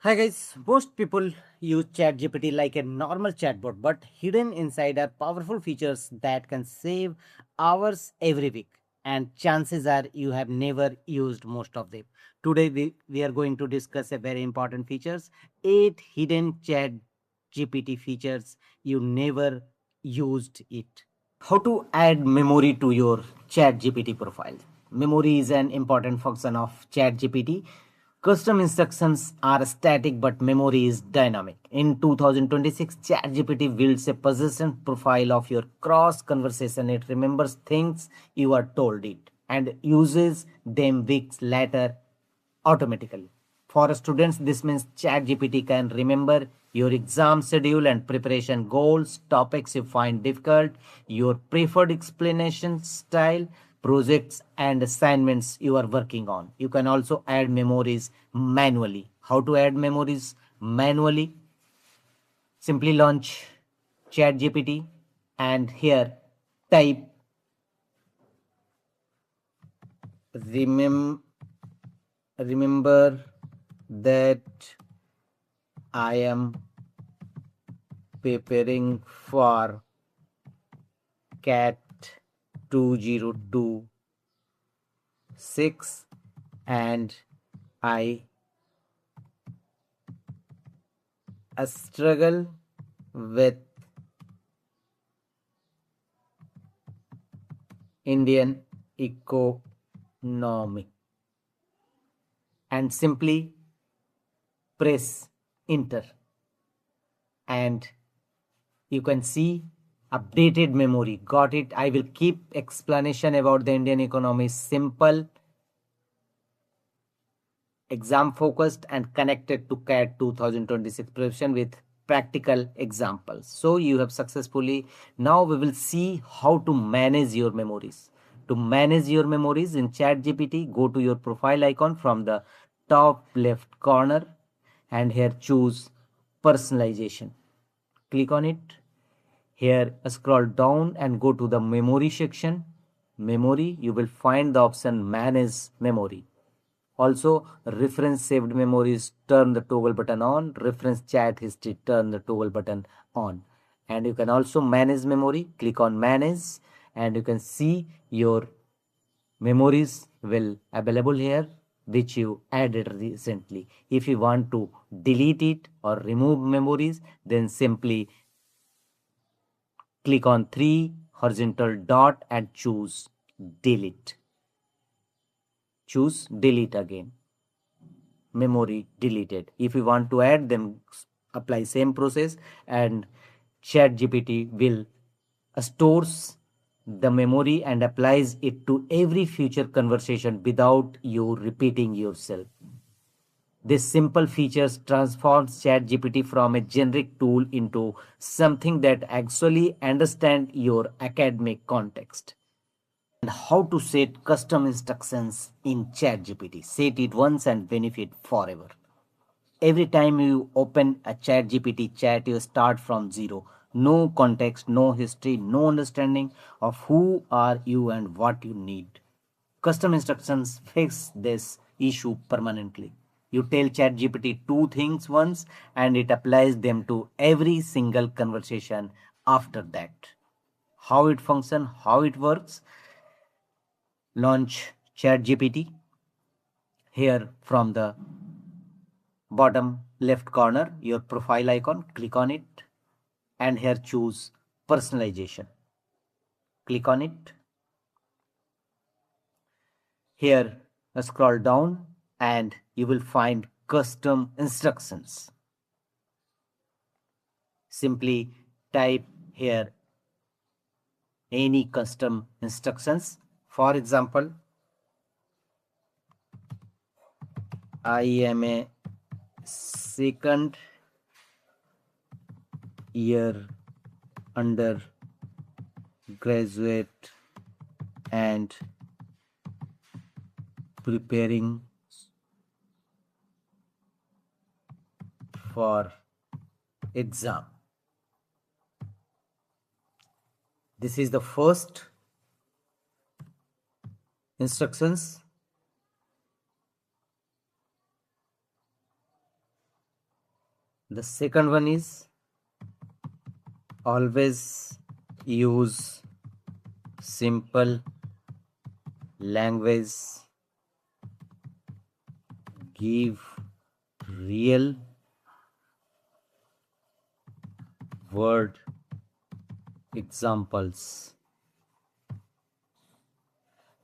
Hi guys, most people use ChatGPT like a normal chatbot, but hidden inside are powerful features that can save hours every week. And chances are you have never used most of them. Today we are going to discuss a very important features, 8 hidden ChatGPT features you never used it. How to add memory to your ChatGPT profile? Memory is an important function of ChatGPT. Custom instructions are static, but memory is dynamic. In 2026, ChatGPT builds a persistent profile of your cross conversation. It remembers things you are told it and uses them weeks later automatically. For students, this means ChatGPT can remember your exam schedule and preparation goals, topics you find difficult, your preferred explanation style, projects and assignments you are working on. You can also add memories manually. How to add memories manually? Simply launch ChatGPT and here type remember that I am preparing for cat 2026 and I struggle with Indian economy and simply press enter and you can see updated memory. Got it? I will keep explanation about the Indian economy simple, exam focused and connected to CAT 2026 preparation with practical examples. So you have successfully. Now we will see how to manage your memories. To manage your memories in ChatGPT, go to your profile icon from the top left corner and here choose personalization. Click on it. Here scroll down and go to the memory section. Memory, you will find the option manage memory. Also, reference saved memories, turn the toggle button on. Reference chat history, turn the toggle button on. And you can also manage memory. Click on manage and you can see your memories will available here which you added recently. If you want to delete it or remove memories, then simply click on three horizontal dot and choose delete. Choose delete again. Memory deleted. If you want to add, then apply same process and ChatGPT will stores the memory and applies it to every future conversation without you repeating yourself. This simple features transforms ChatGPT from a generic tool into something that actually understands your academic context. And how to set custom instructions in ChatGPT. Set it once and benefit forever. Every time you open a ChatGPT chat, you start from zero. No context, no history, no understanding of who are you and what you need. Custom instructions fix this issue permanently. You tell ChatGPT two things once and it applies them to every single conversation after that. How it functions, how it works. Launch ChatGPT here from the bottom left corner, your profile icon, click on it and here choose personalization. Click on it. Here scroll down and you will find custom instructions. Simply type here any custom instructions. For example, I am a second year undergraduate and preparing for exam. This is the first instructions. The second one is always use simple language, give real word examples.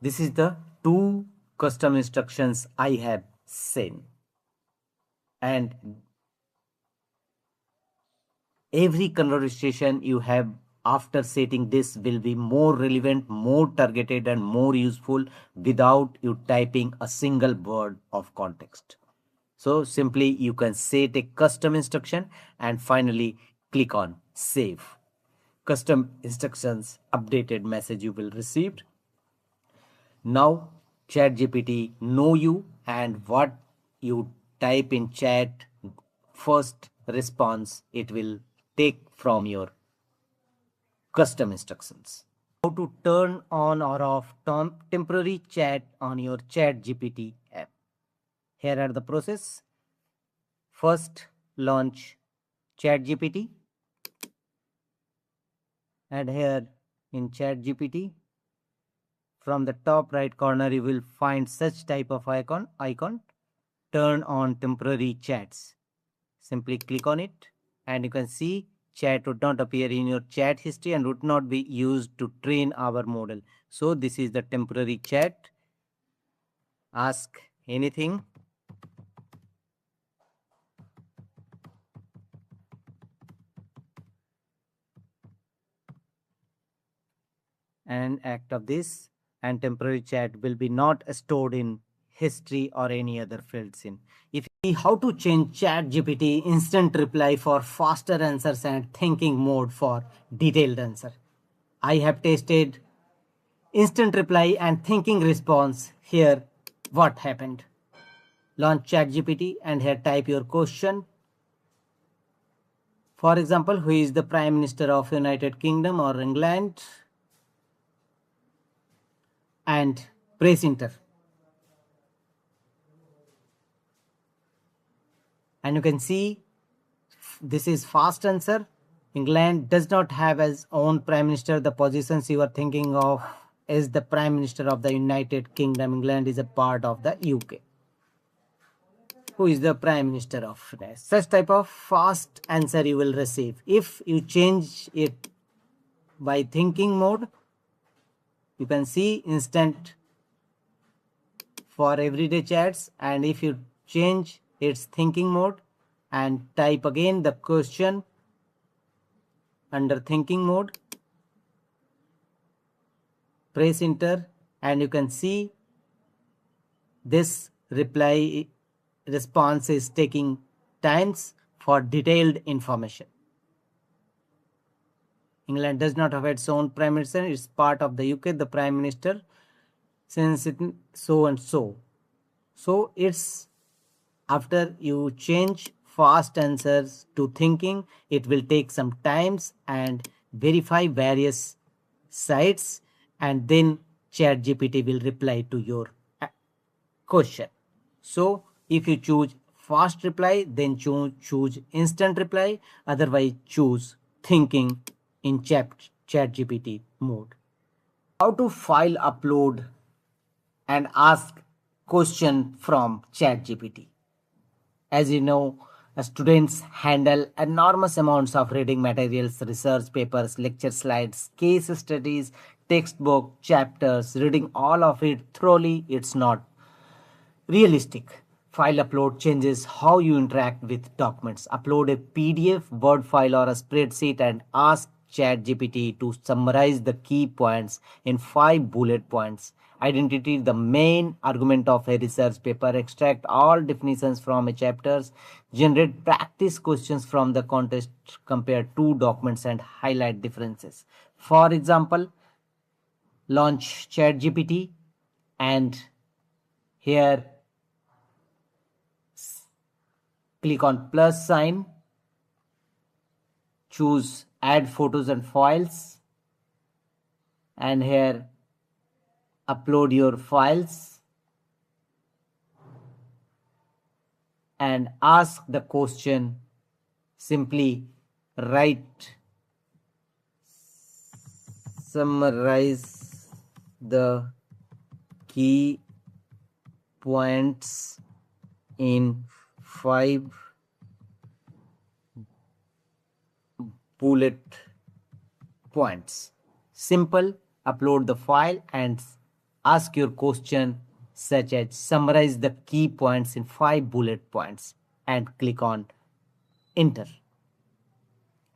This is the two custom instructions I have seen, and every conversation you have after setting this will be more relevant, more targeted, and more useful without you typing a single word of context. So simply you can set a custom instruction and finally click on save. Custom instructions updated message you will receive. Now ChatGPT know you, and what you type in chat, first response it will take from your custom instructions. How to turn on or off temporary chat on your ChatGPT app. Here are the process. First, launch ChatGPT, and here in ChatGPT, from the top right corner, you will find such type of icon. Turn on temporary chats. Simply click on it, and you can see chat would not appear in your chat history and would not be used to train our model. So this is the temporary chat. Ask anything. And act of this, and temporary chat will be not stored in history or any other fields in. If you see how to change chat GPT instant reply for faster answers and thinking mode for detailed answer. I have tested instant reply and thinking response. Here what happened. Launch chat GPT and here type your question. For example, who is the Prime Minister of United Kingdom or England? And press enter. And you can see this is fast answer. England does not have its own prime minister. The positions you are thinking of is the prime minister of the United Kingdom. England is a part of the UK. Who is the prime minister of France? Such type of fast answer you will receive. If you change it by thinking mode, you can see instant for everyday chats, and if you change its thinking mode and type again the question under thinking mode, press enter, and you can see this reply response is taking times for detailed information. England does not have its own prime minister. It's part of the UK. The prime minister, since it so and so. So it's after you change fast answers to thinking, it will take some times and verify various sites, and then ChatGPT will reply to your question. So if you choose fast reply, then choose instant reply. Otherwise, choose thinking in ChatGPT mode. How to file upload and ask question from ChatGPT. As you know, students handle enormous amounts of reading materials, research papers, lecture slides, case studies, textbook, chapters. Reading all of it thoroughly, it's not realistic. File upload changes how you interact with documents. Upload a PDF, Word file, or a spreadsheet and ask ChatGPT to summarize the key points in 5 bullet points. Identity the main argument of a research paper. Extract all definitions from a chapters. Generate practice questions from the context. Compare two documents and highlight differences. For example, launch ChatGPT, and here click on plus sign, choose add photos and files, and here upload your files and ask the question Simply write, summarize the key points in 5 bullet points. Simple, upload the file and ask your question such as summarize the key points in 5 bullet points and click on enter.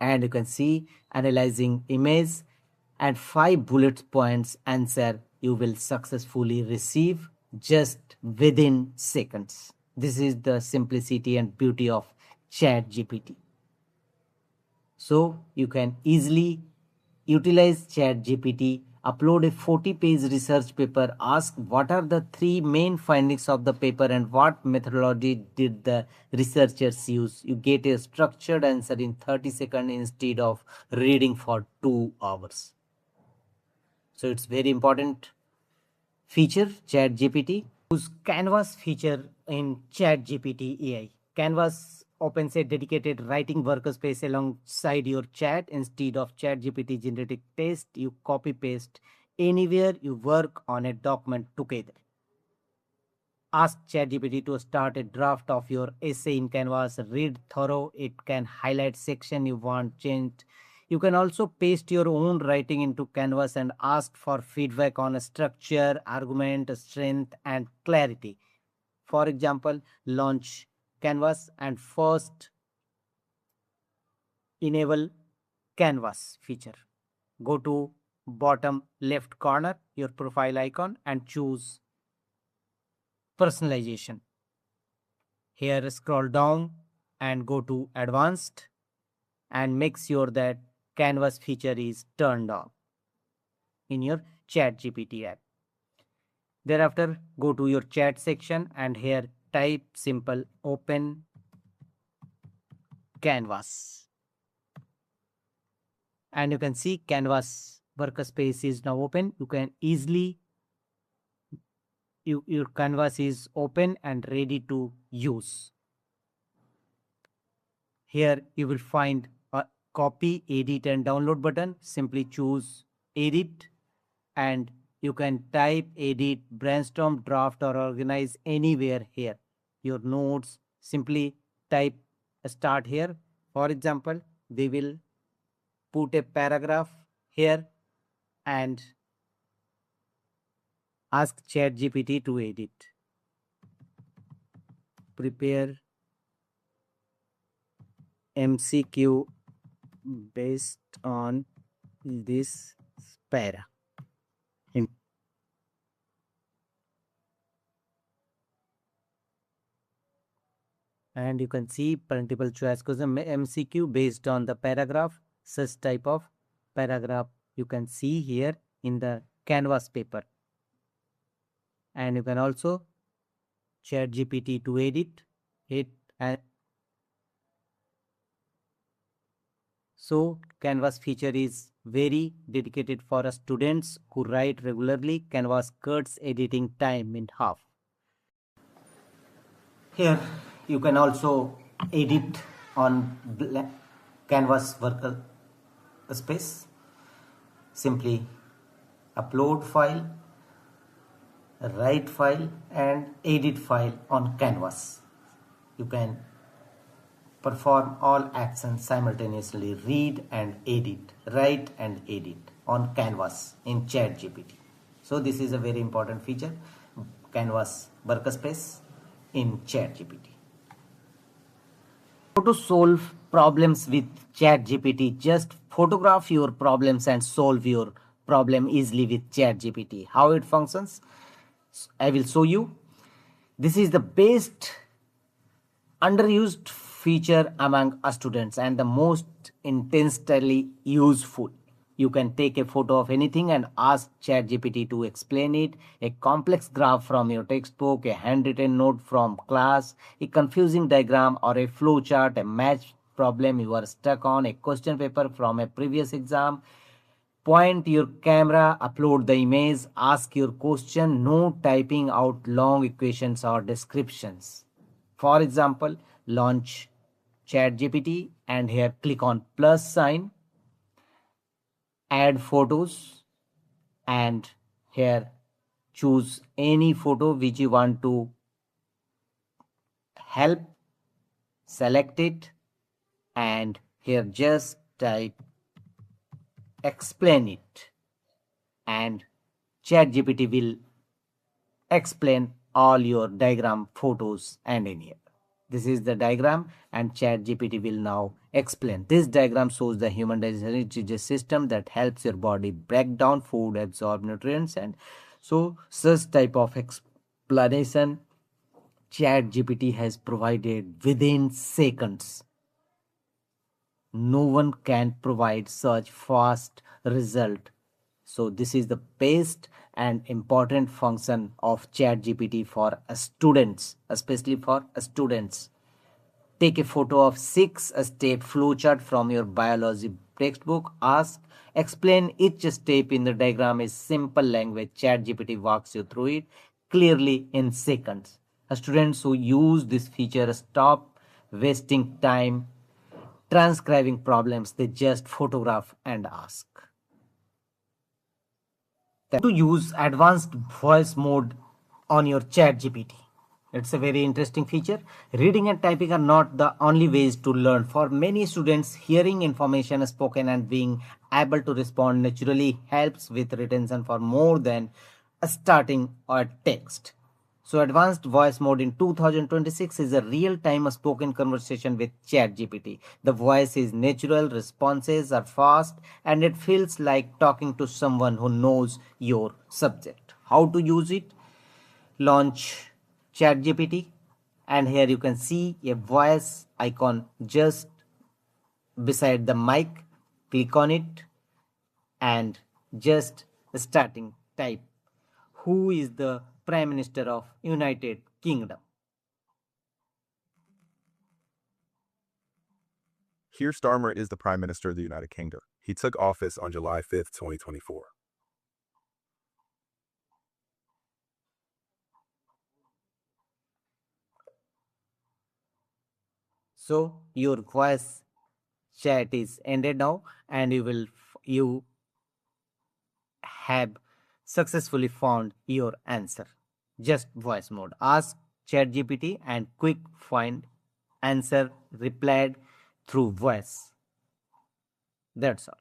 And you can see analyzing image and 5 bullet points answer you will successfully receive just within seconds. This is the simplicity and beauty of ChatGPT. So you can easily utilize ChatGPT, upload a 40-page research paper, ask what are the 3 main findings of the paper and what methodology did the researchers use. You get a structured answer in 30 seconds instead of reading for 2 hours. So it's very important feature ChatGPT. Use Canvas feature in ChatGPT AI. Canvas opens a dedicated writing workspace alongside your chat. Instead of ChatGPT generating text, you copy paste anywhere you work on a document together. Ask ChatGPT to start a draft of your essay in Canvas. Read thorough. It can highlight section you want changed. You can also paste your own writing into Canvas and ask for feedback on structure, argument, strength, and clarity. For example, launch Canvas and first enable Canvas feature. Go to bottom left corner, your profile icon, and choose personalization. Here scroll down and go to advanced and make sure that Canvas feature is turned on in your ChatGPT app. Thereafter, go to your chat section and here type simple open Canvas. And you can see Canvas workspace is now open. You can easily, your Canvas is open and ready to use. Here you will find a copy, edit and download button. Simply choose edit and you can type, edit, brainstorm, draft or organize anywhere here. Your notes, simply type start here. For example, they will put a paragraph here and ask ChatGPT to edit. Prepare MCQ based on this para. And you can see multiple choice question MCQ based on the paragraph. Such type of paragraph you can see here in the Canvas paper. And you can also ChatGPT to edit it. And so Canvas feature is very dedicated for us students who write regularly. Canvas cuts editing time in half. Here you can also edit on Canvas workspace. Simply upload file, write file and edit file on Canvas. You can perform all actions simultaneously, read and edit, write and edit on Canvas in ChatGPT. So this is a very important feature, Canvas workspace in ChatGPT. How to solve problems with ChatGPT? Just photograph your problems and solve your problem easily with ChatGPT. How it functions? I will show you. This is the best underused feature among us students and the most intensely useful. You can take a photo of anything and ask ChatGPT to explain it. A complex graph from your textbook, a handwritten note from class, a confusing diagram or a flow chart, a math problem you are stuck on, a question paper from a previous exam. Point your camera, upload the image, ask your question, no typing out long equations or descriptions. For example, launch ChatGPT and here click on plus sign, add photos, and here choose any photo which you want to help, select it, and here just type explain it, and ChatGPT will explain all your diagram, photos, and any other. This is the diagram, and ChatGPT will now explain. This diagram shows the human digestion. It is a system that helps your body break down food, absorb nutrients, and so such type of explanation ChatGPT has provided within seconds. No one can provide such fast result. So this is the best and important function of ChatGPT for students, especially for students. Take a photo of 6-step flowchart from your biology textbook. Ask, explain each step in the diagram in simple language. ChatGPT walks you through it clearly in seconds. Students who use this feature stop wasting time transcribing problems. They just photograph and ask. To use advanced voice mode on your chat gpt, it's a very interesting feature. Reading and typing are not the only ways to learn. For many students, hearing information spoken and being able to respond naturally helps with retention for more than a starting or text. So advanced voice mode in 2026 is a real-time spoken conversation with ChatGPT. The voice is natural, responses are fast, and it feels like talking to someone who knows your subject. How to use it? Launch ChatGPT, and here you can see a voice icon just beside the mic. Click on it and just starting type who is the Prime Minister of United Kingdom. Keir Starmer is the Prime Minister of the United Kingdom. He took office on July 5th, 2024. So your voice chat is ended now, and you have successfully found your answer. Just voice mode. Ask ChatGPT and quick find answer replied through voice. That's all.